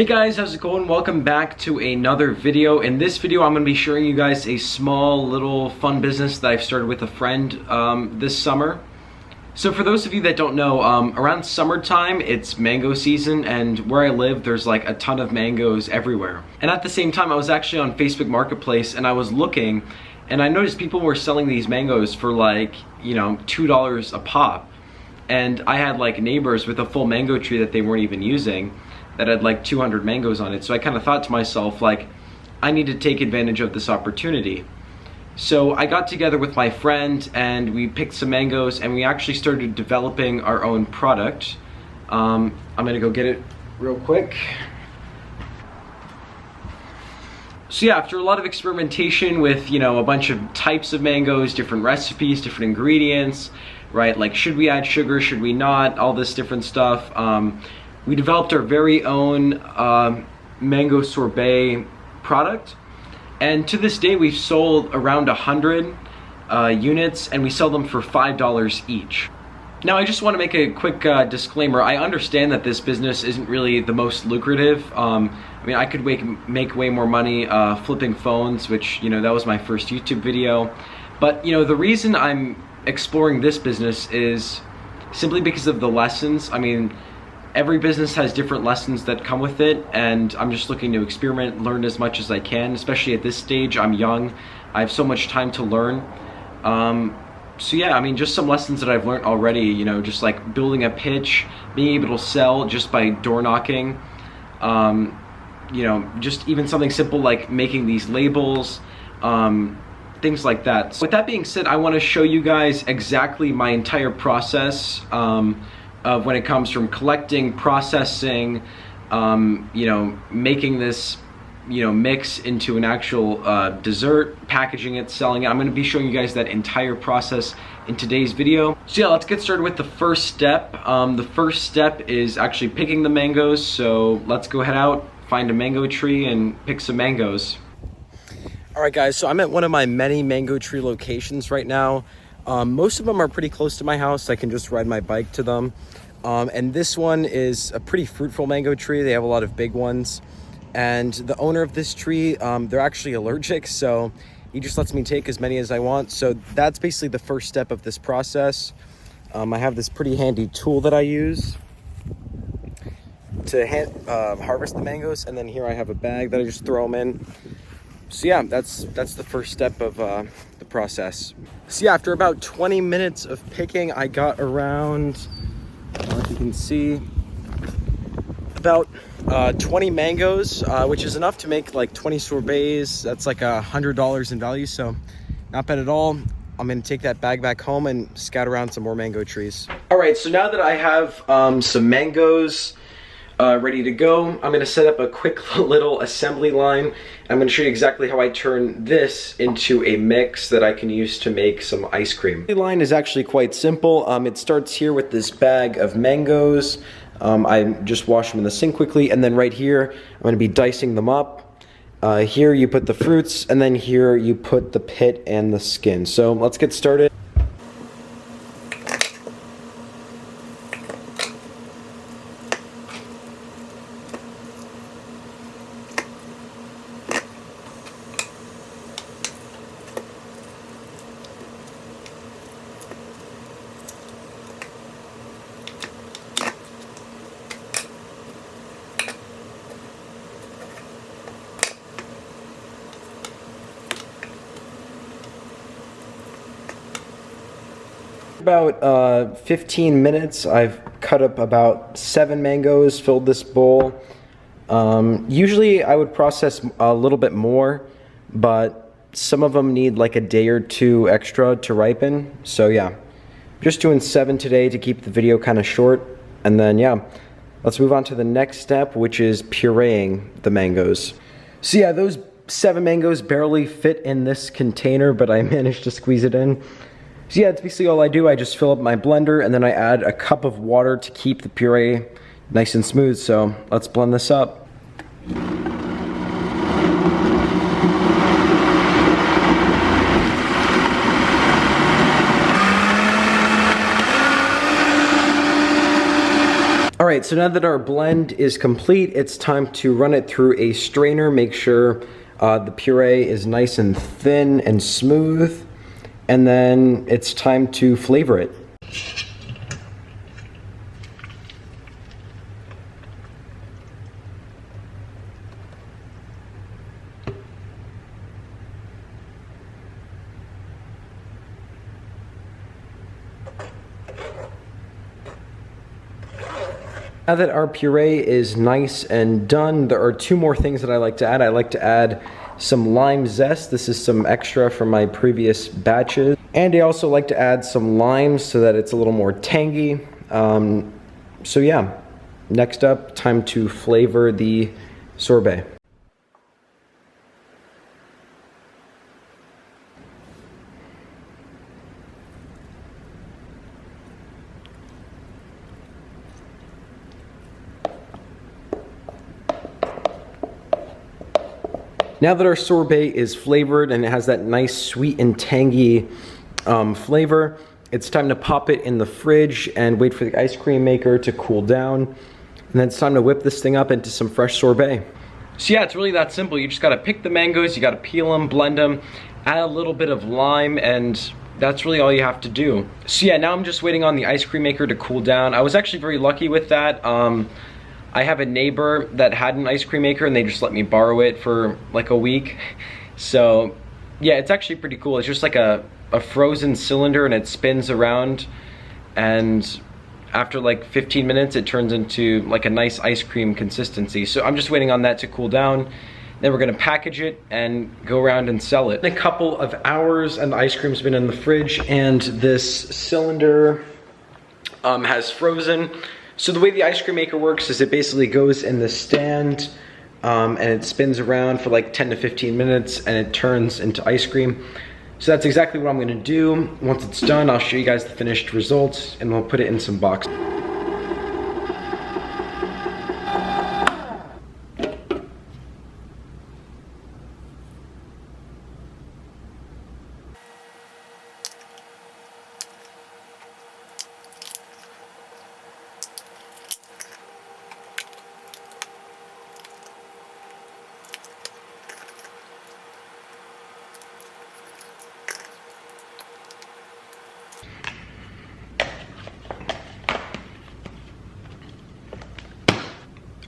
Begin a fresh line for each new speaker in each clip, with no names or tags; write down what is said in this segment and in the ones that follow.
Hey guys, how's it going? Welcome back to another video. In this video, I'm going to be showing you guys a small little fun business that I've started with a friend this summer. So for those of you that don't know, around summertime, it's mango season, and where I live, there's like a ton of mangoes everywhere. And at the same time, I was actually on Facebook Marketplace and I was looking, and I noticed people were selling these mangoes for like, you know, $2 a pop. And I had like neighbors with a full mango tree that they weren't even using, that had like 200 mangoes on it. So I kind of thought to myself, like, I need to take advantage of this opportunity. So I got together with my friend and we picked some mangoes and we actually started developing our own product. I'm gonna go get it real quick. So yeah, after a lot of experimentation with, you know, a bunch of types of mangoes, different recipes, different ingredients, right? Like, should we add sugar, should we not? All this different stuff. We developed our very own mango sorbet product, and to this day we've sold around 100 units, and we sell them for $5 each. Now I just want to make a quick disclaimer. I understand that this business isn't really the most lucrative. I mean, I could make way more money flipping phones, which, you know, that was my first YouTube video. But, you know, the reason I'm exploring this business is simply because of the lessons. I mean, every business has different lessons that come with it, and I'm just looking to experiment, learn as much as I can, especially at this stage. I'm young, I have so much time to learn. So yeah, I mean, just some lessons that I've learned already, you know, just like building a pitch, being able to sell just by door knocking, you know, just even something simple like making these labels, things like that. So with that being said, I want to show you guys exactly my entire process of when it comes from collecting, processing, you know, making this, you know, mix into an actual dessert, packaging it, selling it. I'm going to be showing you guys that entire process in today's video. So yeah, let's get started with the first step. The first step is actually picking the mangoes. So let's go head out, find a mango tree, and pick some mangoes. All right, guys. So I'm at one of my many mango tree locations right now. Most of them are pretty close to my house. I can just ride my bike to them. And this one is a pretty fruitful mango tree. They have a lot of big ones. And the owner of this tree, they're actually allergic, so he just lets me take as many as I want. So that's basically the first step of this process. I have this pretty handy tool that I use to harvest the mangoes. And then here I have a bag that I just throw them in. So yeah, that's the first step of the process. So yeah, after about 20 minutes of picking, I got around, like you can see, about 20 mangoes, which is enough to make like 20 sorbets. That's like $100 in value, so not bad at all. I'm gonna take that bag back home and scout around some more mango trees. All right, so now that I have some mangoes ready to go, I'm gonna set up a quick little assembly line. I'm gonna show you exactly how I turn this into a mix that I can use to make some ice cream. The line is actually quite simple. It starts here with this bag of mangoes. I just wash them in the sink quickly, and then right here, I'm gonna be dicing them up. Here you put the fruits, and then here you put the pit and the skin. So let's get started. About 15 minutes, I've cut up about 7 mangoes, filled this bowl. Usually I would process a little bit more, but some of them need like a day or two extra to ripen. So yeah, just doing 7 today to keep the video kind of short. And then yeah, let's move on to the next step, which is pureeing the mangoes. So yeah, those 7 mangoes barely fit in this container, but I managed to squeeze it in. So yeah, that's basically all I do. I just fill up my blender and then I add a cup of water to keep the puree nice and smooth. So let's blend this up.
All right,
right, so now that our blend is complete, it's time to run it through a strainer. Make sure the puree is nice and thin and smooth. And then it's time to flavor it. Now that our puree is nice and done, there are two more things that I like to add. I like to add some lime zest. This is some extra from my previous batches. And I also like to add some lime so that it's a little more tangy. So yeah, next up, time to flavor the sorbet. Now that our sorbet is flavored and it has that nice sweet and tangy flavor, it's time to pop it in the fridge and wait for the ice cream maker to cool down. And then it's time to whip this thing up into some fresh sorbet. So yeah, it's really that simple. You just gotta pick the mangoes, you gotta peel them, blend them, add a little bit of lime, and that's really all you have to do. So yeah, now I'm just waiting on the ice cream maker to cool down. I was actually very lucky with that. I have a neighbor that had an ice cream maker and they just let me borrow it for like a week. So yeah, it's actually pretty cool. It's just like a frozen cylinder and it spins around, and after like 15 minutes it turns into like a nice ice cream consistency. So I'm just waiting on that to cool down. Then we're gonna package it and go around and sell it. In a couple of hours and the ice cream's been in the fridge and this cylinder has frozen. So the way the ice cream maker works is it basically goes in the stand and it spins around for like 10 to 15 minutes and it turns into ice cream. So that's exactly what I'm gonna do. Once it's done, I'll show you guys the finished results and we'll put it in some boxes.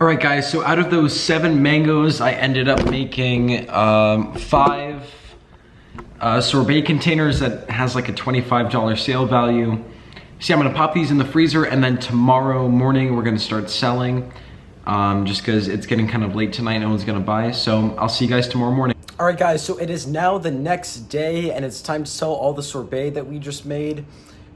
All right guys, so out of those 7 mangoes, I ended up making 5 sorbet containers that has like a $25 sale value. See, I'm gonna pop these in the freezer and then tomorrow morning we're gonna start selling just because it's getting kind of late tonight, no one's gonna buy. So I'll see you guys tomorrow morning. All right guys, so it is now the next day and it's time to sell all the sorbet that we just made.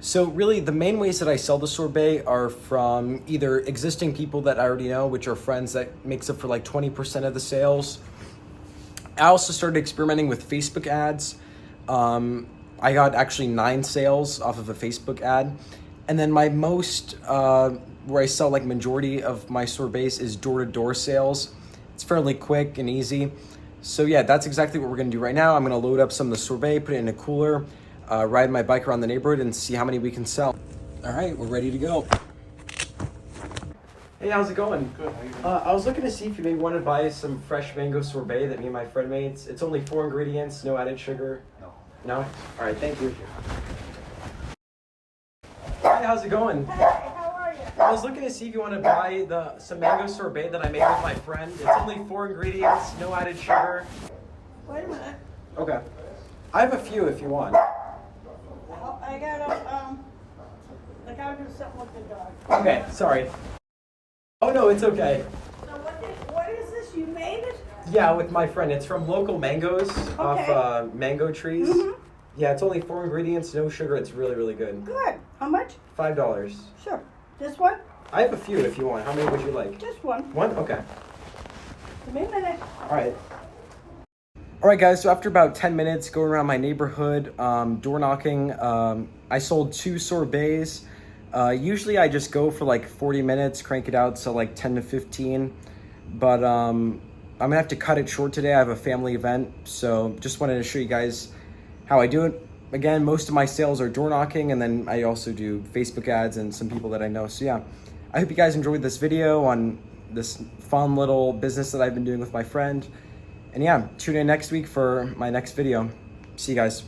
So really the main ways that I sell the sorbet are from either existing people that I already know, which are friends, that makes up for like 20% of the sales. I also started experimenting with Facebook ads. I got actually 9 sales off of a Facebook ad. And then my most, where I sell like majority of my sorbets is door-to-door sales. It's fairly quick and easy. So yeah, that's exactly what we're gonna do right now. I'm gonna load up some of the sorbet, put it in a cooler, ride my bike around the neighborhood and see how many we can sell. All right, we're ready to go. Hey, how's it going?
Good, how you doing?
I was looking to see if you maybe want to buy some fresh mango sorbet that me and my friend made. It's only 4 ingredients, no added sugar.
No.
No? All right, thank you. Hi, how's it going?
Hey, how are you?
I was looking to see if you want to buy some mango sorbet that I made with my friend. It's only 4 ingredients, no added sugar.
Wait a minute.
Okay. I have a few if you want.
I gotta do something with the dog.
Okay, sorry. Oh no, it's okay.
So what is this? You made it?
Yeah, with my friend. It's from local mangoes
Okay.
off mango trees.
Mhm.
Yeah, it's only 4 ingredients, no sugar. It's really, really good.
Good. How much?
$5.
Sure. This one?
I have a few if you want. How many would you like?
Just one.
One? Okay.
Give me a minute.
All right. All right, guys, so after about 10 minutes going around my neighborhood, door knocking, I sold 2 sorbets. Usually I just go for like 40 minutes, crank it out, so like 10 to 15. But I'm gonna have to cut it short today. I have a family event, so just wanted to show you guys how I do it. Again, most of my sales are door knocking, and then I also do Facebook ads and some people that I know. So yeah, I hope you guys enjoyed this video on this fun little business that I've been doing with my friend. And yeah, tune in next week for my next video. See you guys.